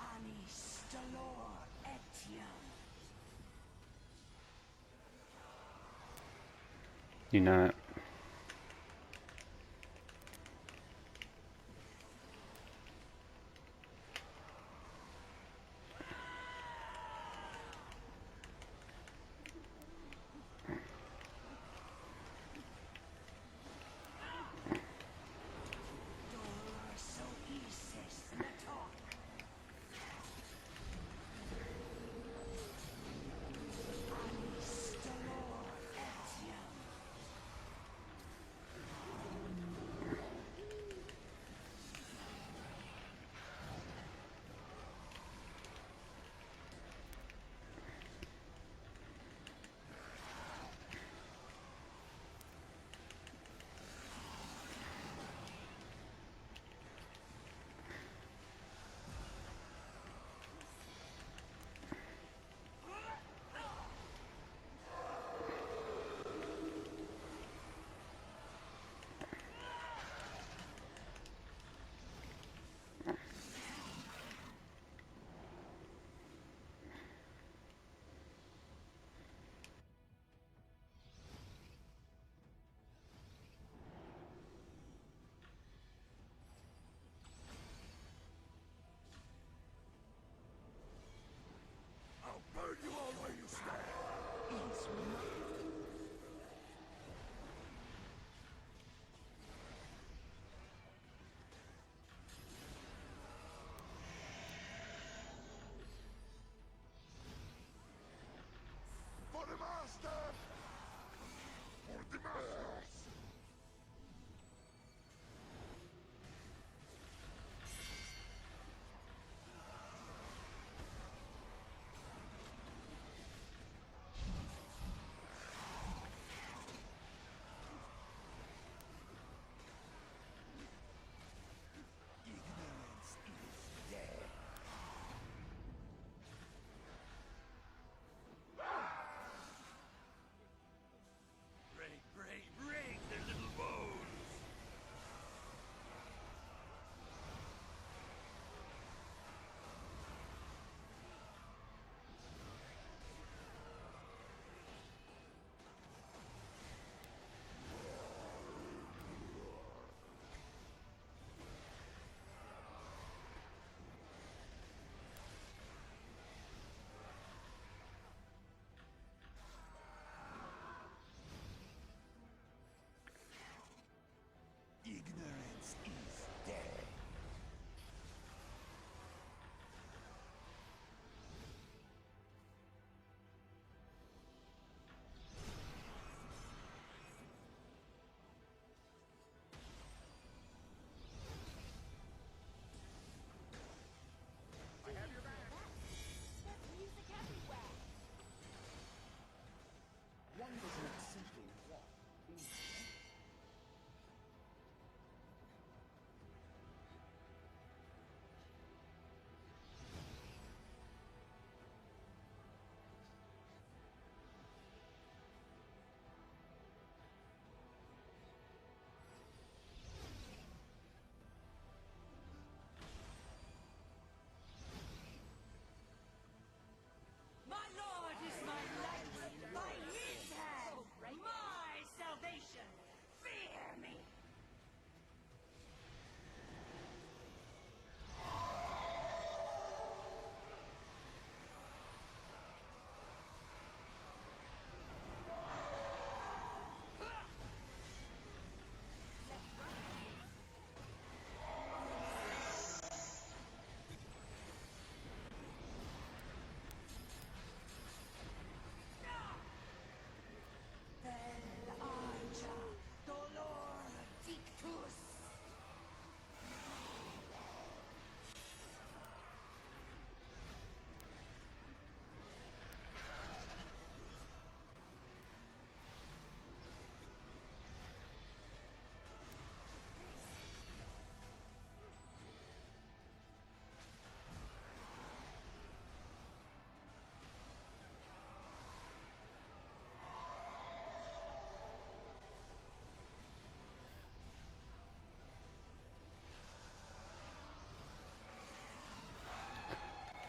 Anis dolor etiam. You know it. Dolor so isis natok. Anis dolor etiam.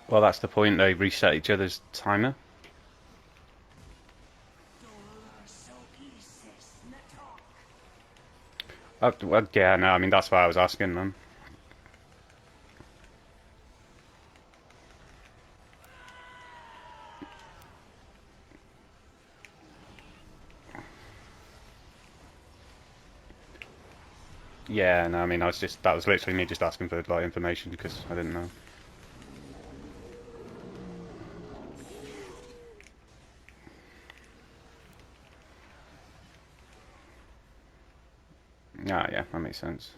Well, that's the point. They reset each other's timer. Well, yeah, no, I mean that's why I was asking them. Yeah, no, I mean that was literally me just asking for like information because I didn't know. Ah, yeah, that makes sense.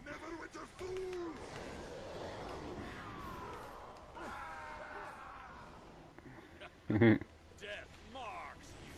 Neverwinter fool! Death marks you.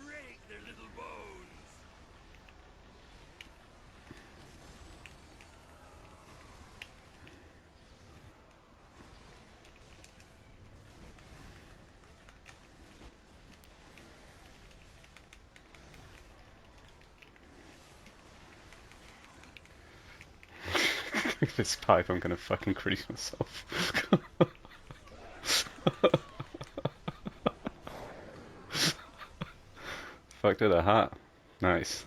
Break their little bones. This pipe, I'm gonna fucking crease myself. Fucked with a hat. Nice.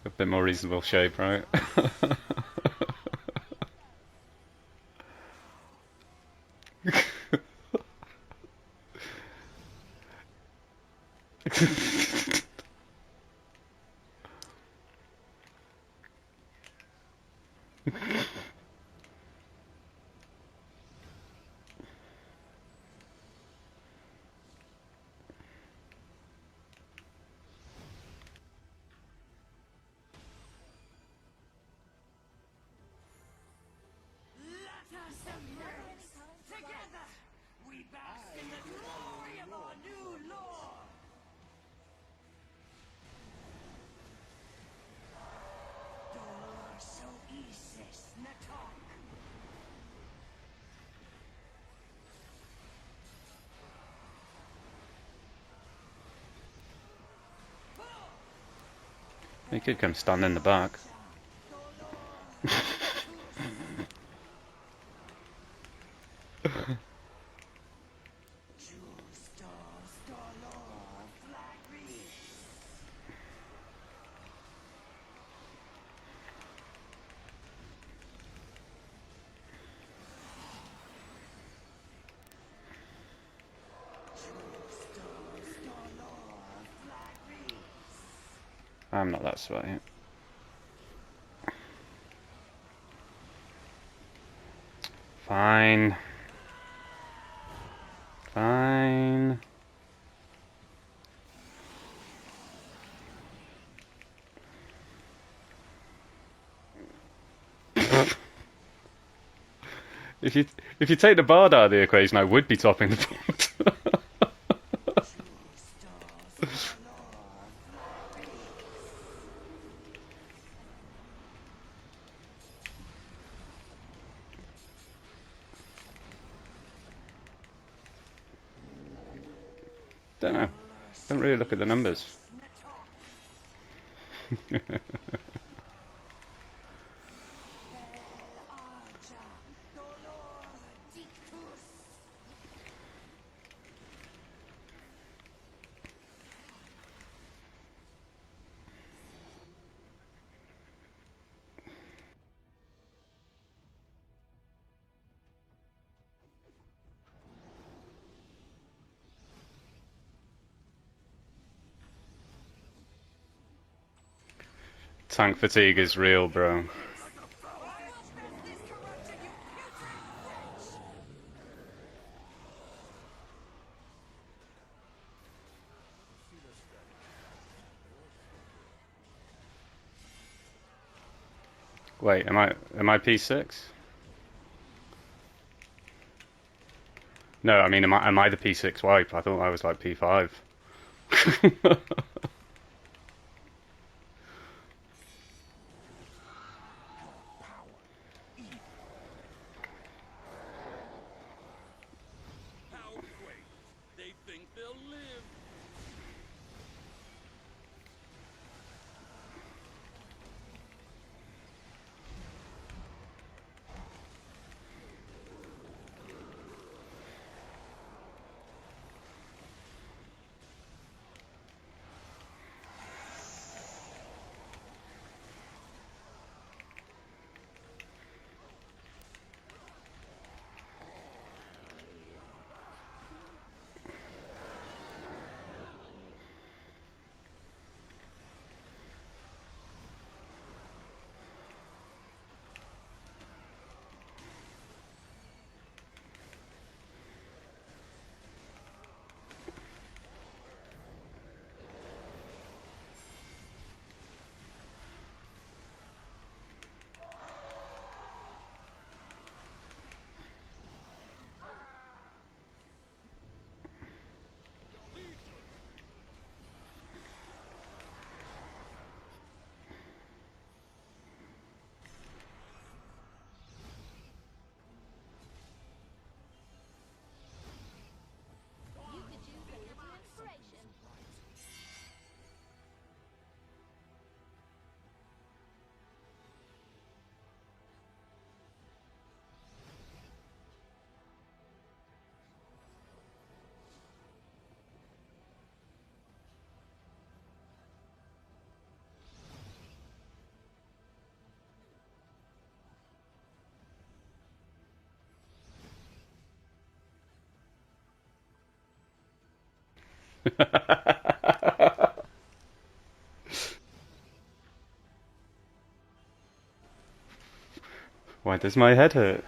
A bit more reasonable shape, right? Let us embrace together. We bask in the glory of our new lord. Dolor so isis natok. He could come stand in the back. I'm not that sweaty. Fine. Fine. If you take the bard out of the equation, I would be topping the board. Don't know. Don't really look at the numbers. Tank fatigue is real, bro. Wait, am I P6? No, I mean am I the P6 wipe? I thought I was like P5. How quaint. They think they'll live. You could use a little inspiration. Why does my head hurt?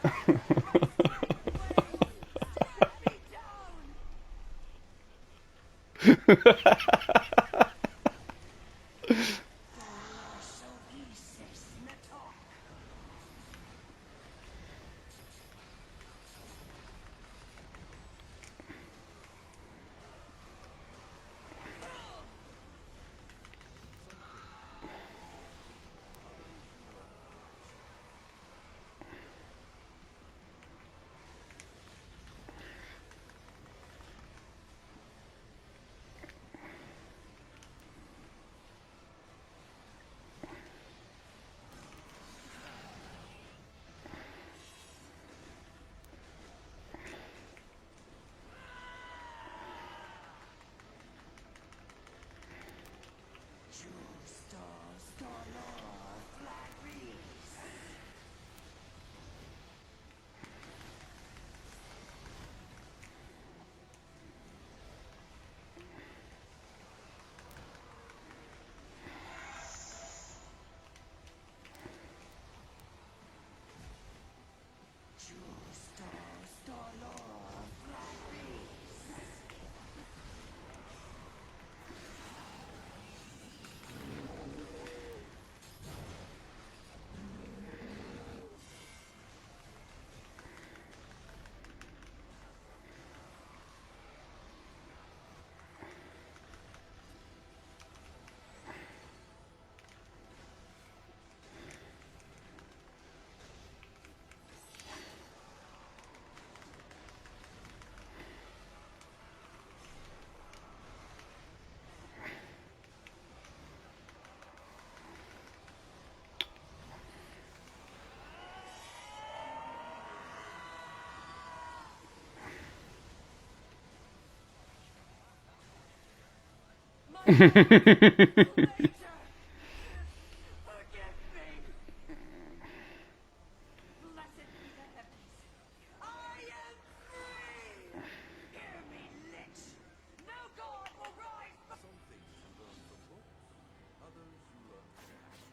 Forgive me! Blessed be the heavens! I am free! Hear me, lich! No god will rise but Some things you learn from books, others you learn from action.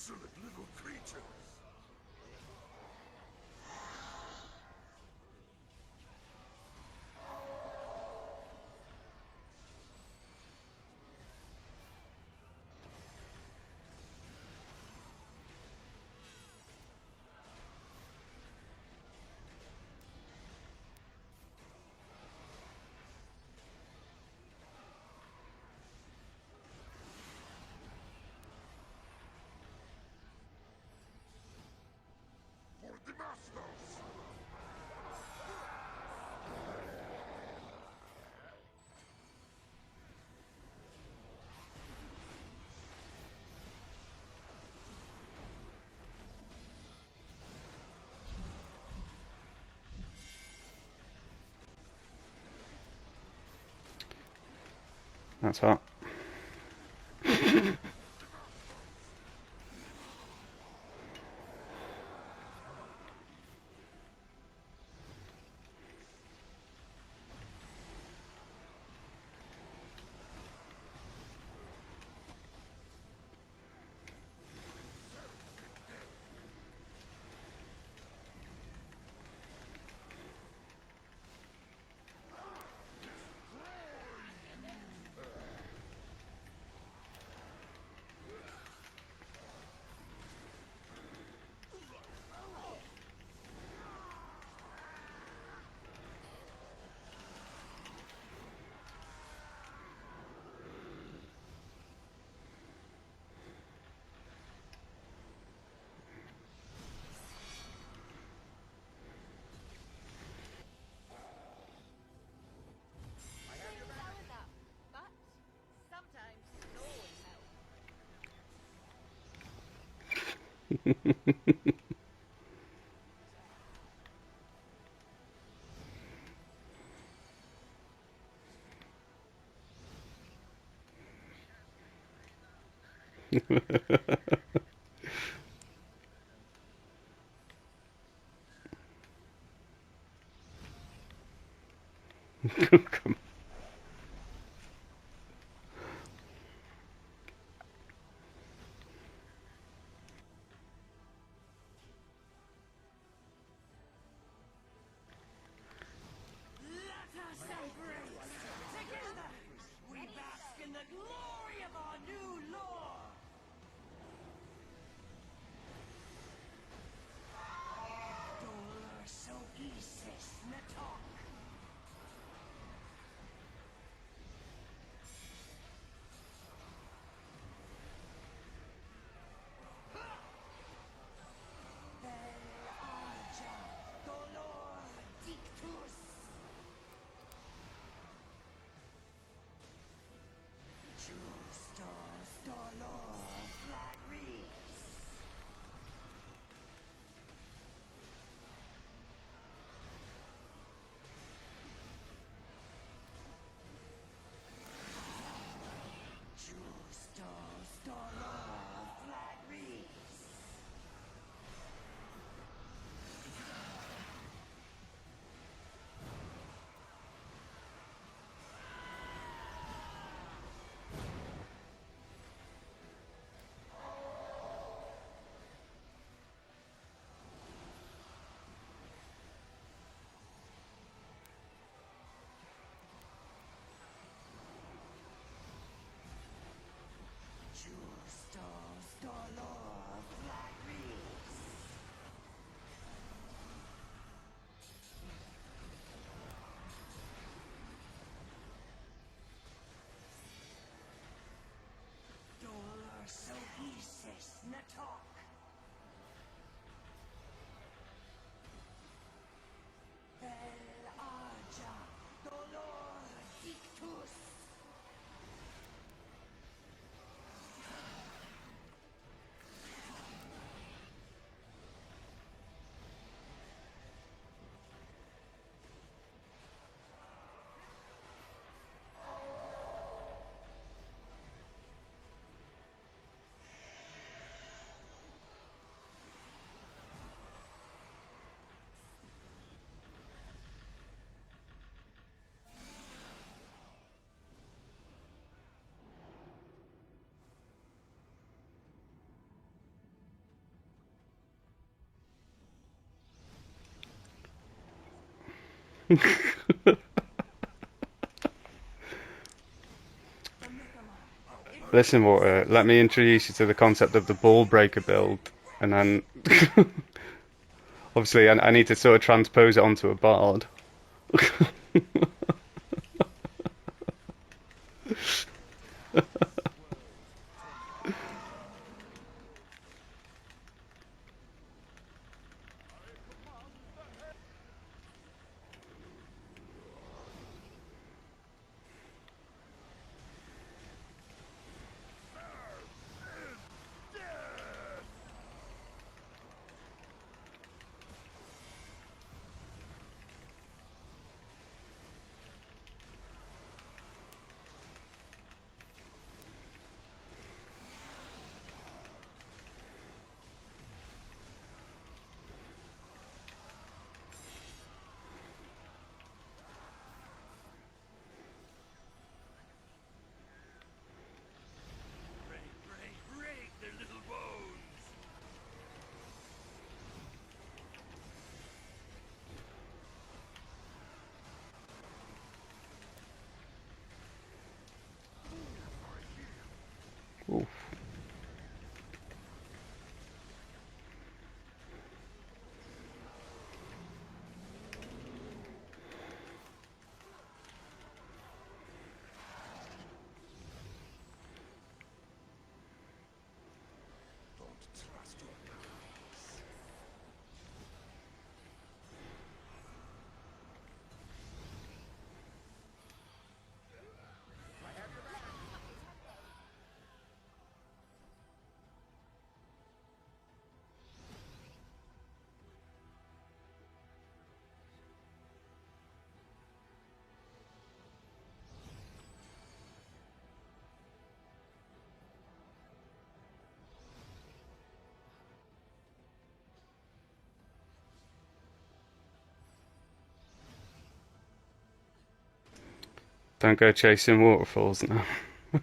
Insolent little creatures! For the masters! That's hot. Sourdough, but sometimes soy milk. Come Let us embrace! Together, we bask in the glory of our new lord! Dollar Soki Sis Natok! Listen, Water, let me introduce you to the concept of the ball breaker build, and then obviously I need to sort of transpose it onto a bard. Break their little bones! Oof. Don't trust your eyes. Don't go chasing waterfalls now. Heed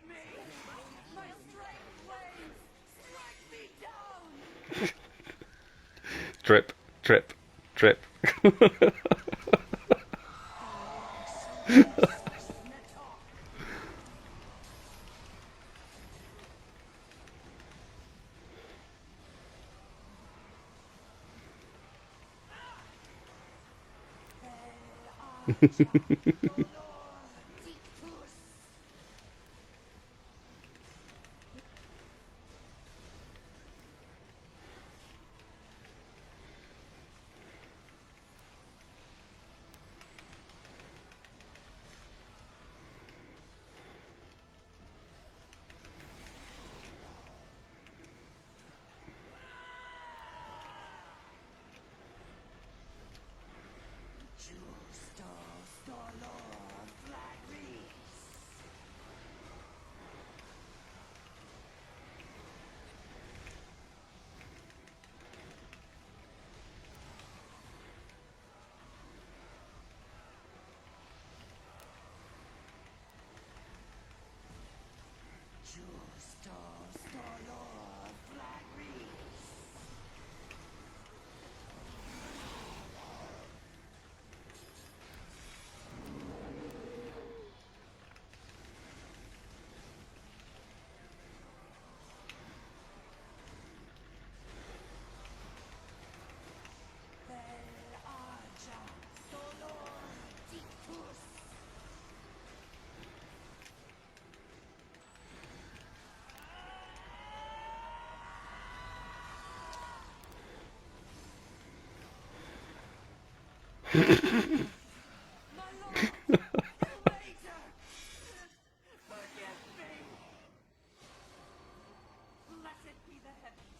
me! My strength wanes! Strike me down! Drip, drip, drip. My lord! Creator! Forgive me! Blessed be the heavens!